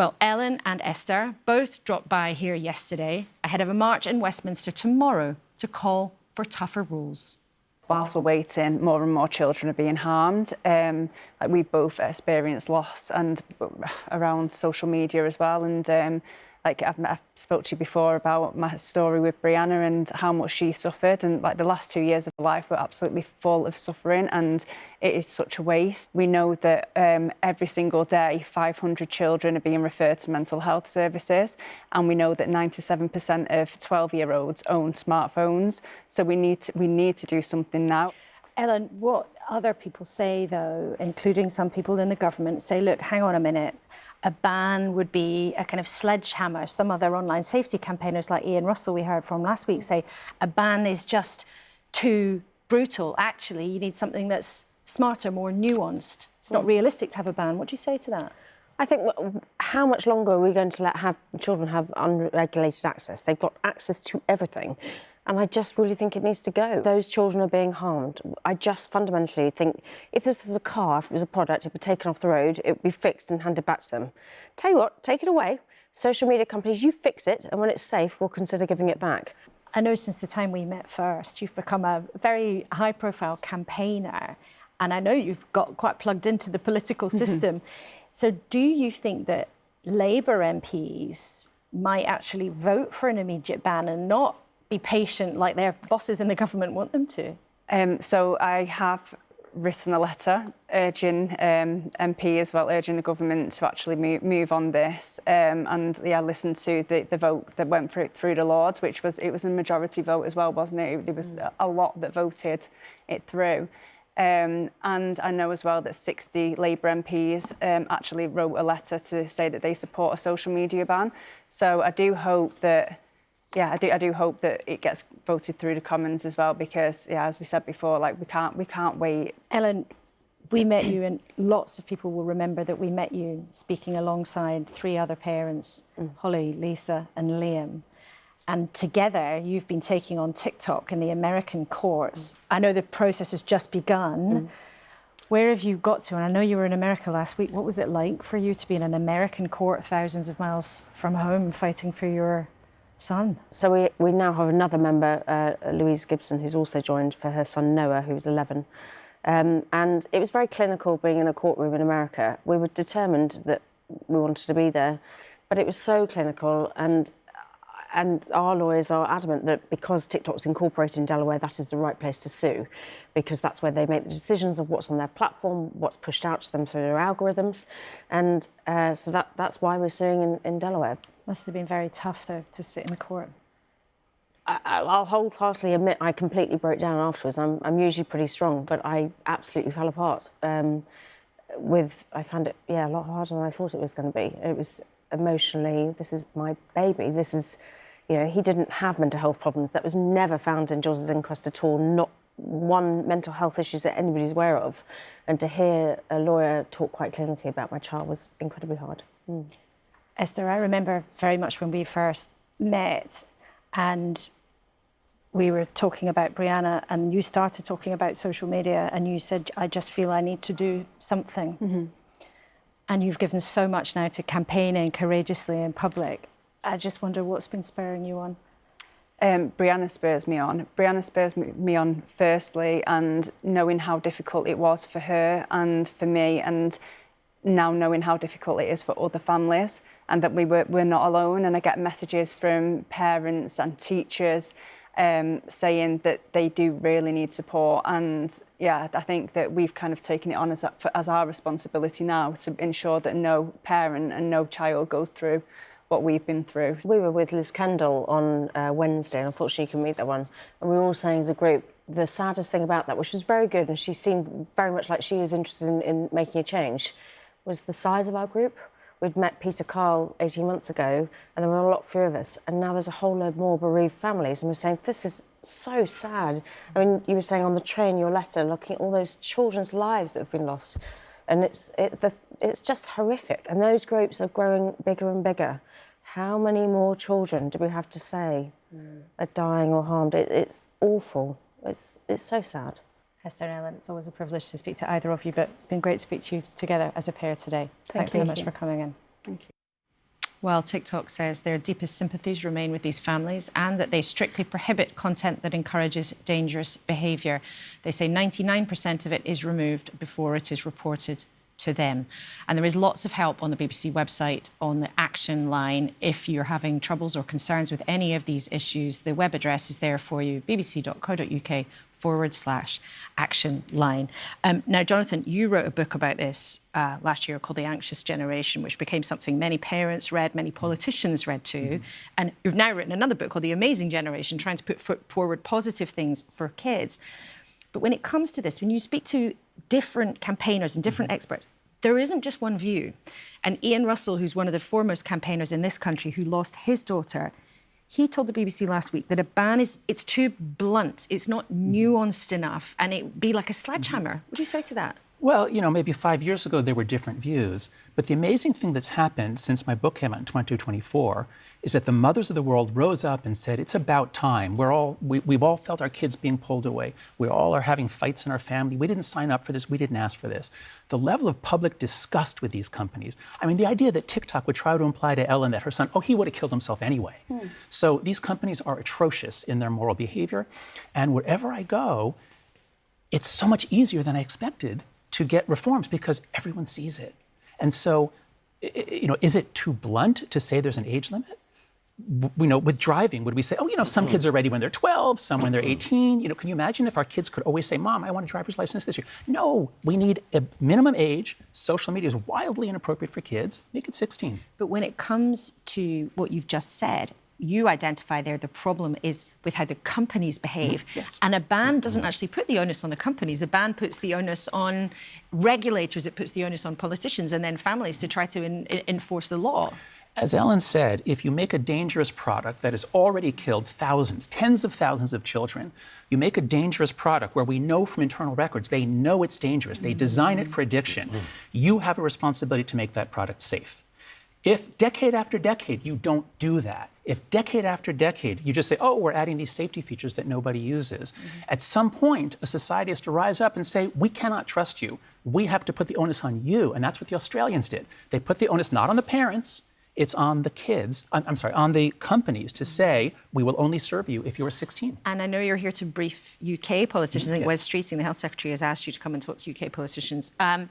Well, Ellen and Esther both dropped by here yesterday ahead of a march in Westminster tomorrow to call for tougher rules. Whilst we're waiting, more and more children are being harmed. We both experienced loss and around social media as well. And I've spoke to you before about my story with Brianna and how much she suffered. And the last 2 years of her life were absolutely full of suffering, and it is such a waste. We know that every single day 500 children are being referred to mental health services, and we know that 97% of 12-year-olds own smartphones. So we need to do something now. Ellen, what other people say, though, including some people in the government, say, look, hang on a minute, a ban would be a kind of sledgehammer. Some other online safety campaigners like Ian Russell we heard from last week say a ban is just too brutal. Actually, you need something that's smarter, more nuanced. It's not realistic to have a ban. What do you say to that? I think, how much longer are we going to let children have unregulated access? They've got access to everything. And I just really think it needs to go. Those children are being harmed. I just fundamentally think if this was a car, if it was a product, it'd be taken off the road, it would be fixed and handed back to them. Tell you what, take it away. Social media companies, you fix it, and when it's safe, we'll consider giving it back. I know since the time we met first, you've become a very high-profile campaigner, and I know you've got quite plugged into the political system. So do you think that Labour MPs might actually vote for an immediate ban and not be patient like their bosses in the government want them to? So I have written a letter urging MP as well, urging the government to actually move on this. And yeah, listen to the vote that went through the Lords, which was a majority vote as well, wasn't it? There was a lot that voted it through. And I know as well that 60 Labour MPs actually wrote a letter to say that they support a social media ban. So I do hope that. Yeah, I do hope that it gets voted through the Commons as well, because, yeah, as we said before, we can't wait. Ellen, we met you, and lots of people will remember that we met you speaking alongside 3 other parents, Holly, Lisa and Liam. And together, you've been taking on TikTok in the American courts. I know the process has just begun. Where have you got to? And I know you were in America last week. What was it like for you to be in an American court thousands of miles from home fighting for your son? So we now have another member, Louise Gibson, who's also joined for her son Noah, who's 11. And it was very clinical being in a courtroom in America. We were determined that we wanted to be there, but it was so clinical, and our lawyers are adamant that because TikTok's incorporated in Delaware, that is the right place to sue, because that's where they make the decisions of what's on their platform, what's pushed out to them through their algorithms. And so that's why we're suing in Delaware. Must have been very tough, though, to sit in the court. I'll wholeheartedly admit I completely broke down afterwards. I'm usually pretty strong, but I absolutely fell apart. I found it, a lot harder than I thought it was going to be. It was emotionally, this is my baby. This is, he didn't have mental health problems. That was never found in Jules' inquest at all. Not one mental health issues that anybody's aware of. And to hear a lawyer talk quite clinically about my child was incredibly hard. Esther, I remember very much when we first met and we were talking about Brianna, and you started talking about social media, and you said, I just feel I need to do something. And you've given so much now to campaigning courageously in public. I just wonder what's been spurring you on? Brianna spurs me on. Brianna spurs me on firstly, and knowing how difficult it was for her and for me, and now knowing how difficult it is for other families, and that we're not alone. And I get messages from parents and teachers saying that they do really need support. And yeah, I think that we've kind of taken it on as our responsibility now to ensure that no parent and no child goes through what we've been through. We were with Liz Kendall on Wednesday, and unfortunately you can meet that one, and we were all saying as a group, the saddest thing about that, which was very good, and she seemed very much like she is interested in making a change, was the size of our group. We'd met Peter Carl 18 months ago, and there were a lot fewer of us, and now there's a whole load more bereaved families, and we're saying, this is so sad. I mean, you were saying on the train, your letter, looking at all those children's lives that have been lost, and it's just horrific, and those groups are growing bigger and bigger. How many more children do we have to say are dying or harmed? It's awful. It's so sad. Esther and Ellen, it's always a privilege to speak to either of you, but it's been great to speak to you together as a pair today. Thanks so much for coming in. Thank you. Well, TikTok says their deepest sympathies remain with these families and that they strictly prohibit content that encourages dangerous behaviour. They say 99% of it is removed before it is reported to them. And there is lots of help on the BBC website on the action line. If you're having troubles or concerns with any of these issues, the web address is there for you, bbc.co.uk/action line. Now, Jonathan, you wrote a book about this last year called The Anxious Generation, which became something many parents read, many politicians read too. And you've now written another book called The Amazing Generation, trying to put forward positive things for kids. But when it comes to this, when you speak to different campaigners and different experts, there isn't just one view. And Ian Russell, who's one of the foremost campaigners in this country, who lost his daughter, he told the BBC last week that a ban it's too blunt, it's not nuanced enough, and it'd be like a sledgehammer. What do you say to that? Well, maybe 5 years ago there were different views, but the amazing thing that's happened since my book came out in 2024 is that the mothers of the world rose up and said, it's about time. We've all felt our kids being pulled away. We all are having fights in our family. We didn't sign up for this. We didn't ask for this. The level of public disgust with these companies. I mean, the idea that TikTok would try to imply to Ellen that her son, he would have killed himself anyway. So these companies are atrocious in their moral behavior. And wherever I go, it's so much easier than I expected to get reforms because everyone sees it. And so, is it too blunt to say there's an age limit? With driving, would we say, some kids are ready when they're 12, some when they're 18? Can you imagine if our kids could always say, Mom, I want a driver's license this year? No, we need a minimum age. Social media is wildly inappropriate for kids. Make it 16. But when it comes to what you've just said, you identify there the problem is with how the companies behave. Yes. And a ban doesn't actually put the onus on the companies. A ban puts the onus on regulators, it puts the onus on politicians and then families to try to enforce the law. As Ellen said, if you make a dangerous product that has already killed thousands, tens of thousands of children, you make a dangerous product where we know from internal records, they know it's dangerous, they design it for addiction, you have a responsibility to make that product safe. If decade after decade you don't do that, if decade after decade you just say, we're adding these safety features that nobody uses, at some point a society has to rise up and say, we cannot trust you. We have to put the onus on you. And that's what the Australians did. They put the onus not on the parents, it's on the kids, on the companies to say, we will only serve you if you are 16. And I know you're here to brief UK politicians. I think Yes. Wes Streeting, the Health Secretary, has asked you to come and talk to UK politicians. Do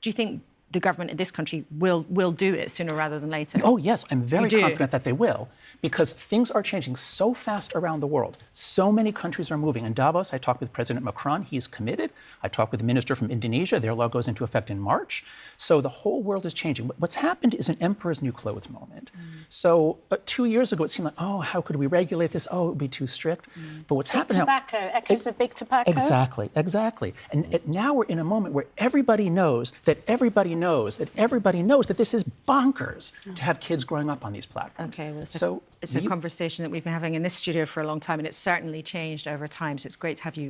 you think the government in this country will do it sooner rather than later? Oh, yes, I'm very confident that they will, because things are changing so fast around the world. So many countries are moving. In Davos, I talked with President Macron. He's committed. I talked with the minister from Indonesia. Their law goes into effect in March. So the whole world is changing. What's happened is an emperor's new clothes moment. So 2 years ago, it seemed like, how could we regulate this? It would be too strict. But what's happening now... Tobacco, echoes of big tobacco. Exactly. And now we're in a moment where everybody knows that everybody knows that this is bonkers to have kids growing up on these platforms. Okay, well, it's a conversation that we've been having in this studio for a long time, and it's certainly changed over time. So it's great to have you